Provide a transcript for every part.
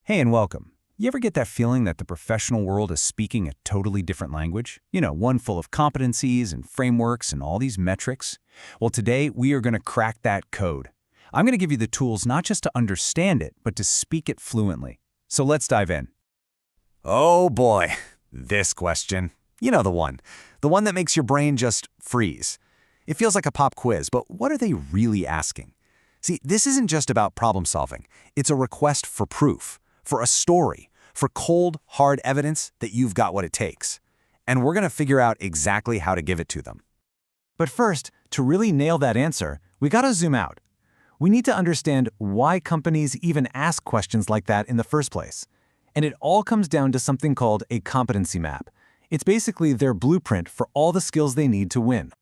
Hey and welcome. You ever get that feeling that the professional world is speaking a totally different language? One full of competencies and frameworks and all these metrics? Well, today we are going to crack that code. I'm going to give you the tools not just to understand it, but to speak it fluently. So let's dive in. Oh boy, this question. You know the one. The one that makes your brain just freeze. It feels like a pop quiz, but what are they really asking? See, this isn't just about problem solving. It's a request for proof, for a story, for cold, hard evidence that you've got what it takes. And we're going to figure out exactly how to give it to them. But first, to really nail that answer, we got to zoom out. We need to understand why companies even ask questions like that in the first place. And it all comes down to something called a competency map. It's basically their blueprint for all the skills they need to win.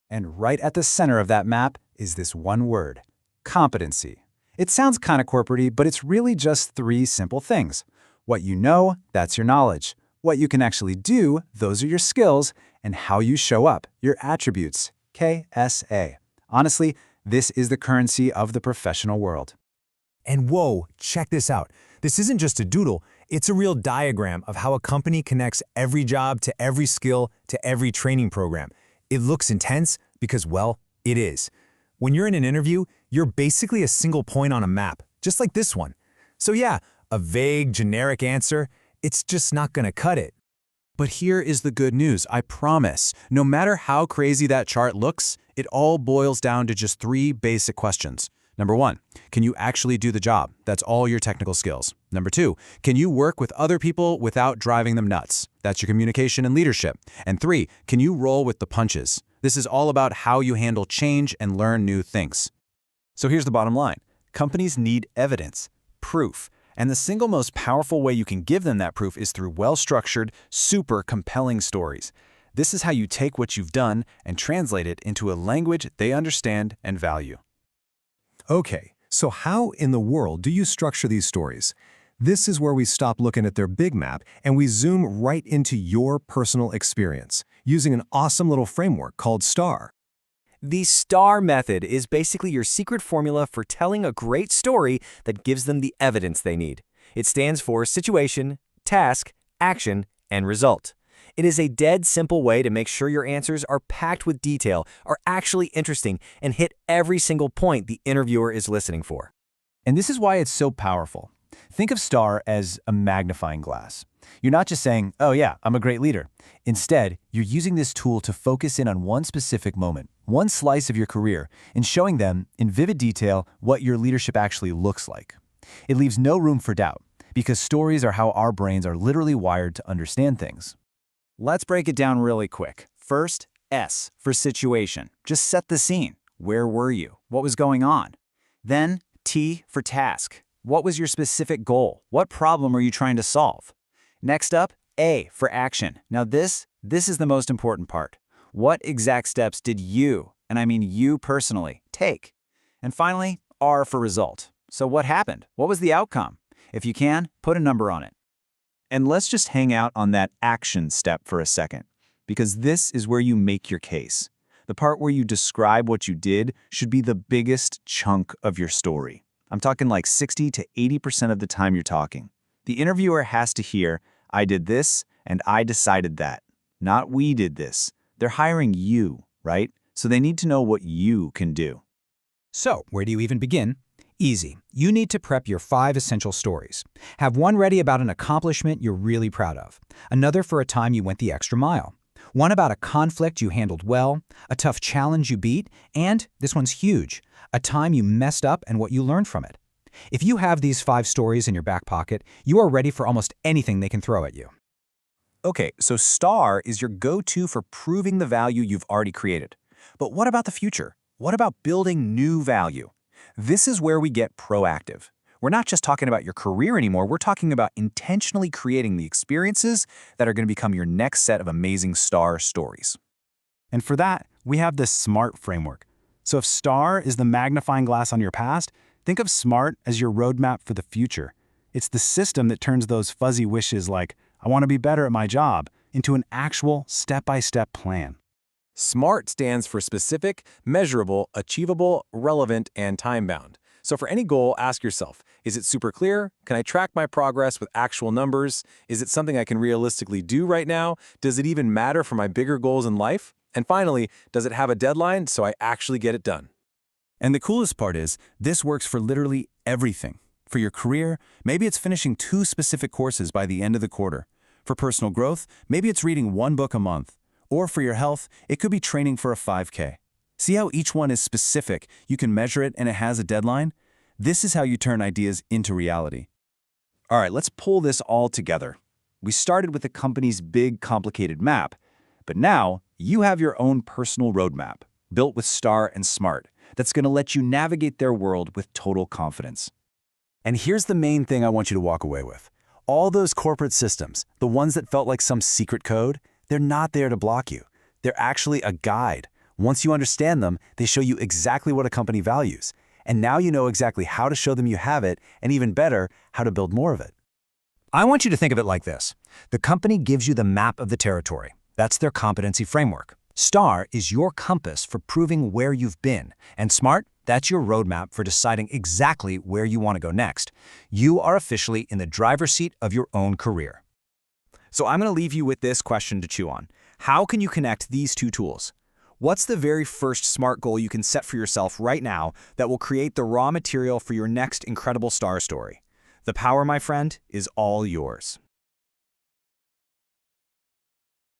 And right at the center of that map is this one word: competency. It sounds kind of corporate-y, but it's really just three simple things. What you know, that's your knowledge. What you can actually do, those are your skills. And how you show up, your attributes, KSA. Honestly, this is the currency of the professional world. And whoa, check this out. This isn't just a doodle, it's a real diagram of how a company connects every job to every skill to every training program. It looks intense because, well, it is. When you're in an interview, you're basically a single point on a map, just like this one. So yeah, a vague, generic answer, it's just not gonna cut it. But here is the good news, I promise. No matter how crazy that chart looks, it all boils down to just three basic questions. Number one, can you actually do the job? That's all your technical skills. Number two, can you work with other people without driving them nuts? That's your communication and leadership. And three, can you roll with the punches? This is all about how you handle change and learn new things. So here's the bottom line. Companies need evidence, proof. And the single most powerful way you can give them that proof is through well-structured, super compelling stories. This is how you take what you've done and translate it into a language they understand and value. Okay, so how in the world do you structure these stories? This is where we stop looking at their big map and we zoom right into your personal experience using an awesome little framework called STAR. The STAR method is basically your secret formula for telling a great story that gives them the evidence they need. It stands for situation, task, action, and result. It is a dead simple way to make sure your answers are packed with detail, are actually interesting, and hit every single point the interviewer is listening for. And this is why it's so powerful. Think of STAR as a magnifying glass. You're not just saying, oh yeah, I'm a great leader. Instead, you're using this tool to focus in on one specific moment, one slice of your career, and showing them in vivid detail what your leadership actually looks like. It leaves no room for doubt, because stories are how our brains are literally wired to understand things. Let's break it down really quick. First, S for situation. Just set the scene. Where were you? What was going on? Then, T for task. What was your specific goal? What problem are you trying to solve? Next up, A for action. Now this is the most important part. What exact steps did you, and I mean you personally, take? And finally, R for result. So what happened? What was the outcome? If you can, put a number on it. And let's just hang out on that action step for a second, because this is where you make your case. The part where you describe what you did should be the biggest chunk of your story. I'm talking like 60 to 80% of the time you're talking. The interviewer has to hear, I did this and I decided that. Not we did this. They're hiring you, right? So they need to know what you can do. So, where do you even begin? Easy. You need to prep your 5 essential stories. Have one ready about an accomplishment you're really proud of, another for a time you went the extra mile, one about a conflict you handled well, a tough challenge you beat, and, this one's huge, a time you messed up and what you learned from it. If you have these 5 stories in your back pocket, you are ready for almost anything they can throw at you. Okay, so STAR is your go-to for proving the value you've already created. But what about the future? What about building new value? This is where we get proactive. We're not just talking about your career anymore, we're talking about intentionally creating the experiences that are going to become your next set of amazing STAR stories. And for that, we have the SMART framework. So if STAR is the magnifying glass on your past, think of SMART as your roadmap for the future. It's the system that turns those fuzzy wishes like, I want to be better at my job, into an actual step-by-step plan. SMART stands for specific, measurable, achievable, relevant, and time-bound. So for any goal, ask yourself, is it super clear? Can I track my progress with actual numbers? Is it something I can realistically do right now? Does it even matter for my bigger goals in life? And finally, does it have a deadline so I actually get it done? And the coolest part is, this works for literally everything. For your career, maybe it's finishing 2 specific courses by the end of the quarter. For personal growth, maybe it's reading 1 book a month. Or for your health, it could be training for a 5K. See how each one is specific, you can measure it, and it has a deadline? This is how you turn ideas into reality. All right, let's pull this all together. We started with the company's big, complicated map, but now you have your own personal roadmap, built with STAR and SMART, that's going to let you navigate their world with total confidence. And here's the main thing I want you to walk away with. All those corporate systems, the ones that felt like some secret code, they're not there to block you. They're actually a guide. Once you understand them, they show you exactly what a company values. And now you know exactly how to show them you have it, and even better, how to build more of it. I want you to think of it like this. The company gives you the map of the territory. That's their competency framework. STAR is your compass for proving where you've been, and SMART, that's your roadmap for deciding exactly where you want to go next. You are officially in the driver's seat of your own career. So I'm going to leave you with this question to chew on. How can you connect these 2 tools? What's the very first SMART goal you can set for yourself right now that will create the raw material for your next incredible STAR story? The power, my friend, is all yours.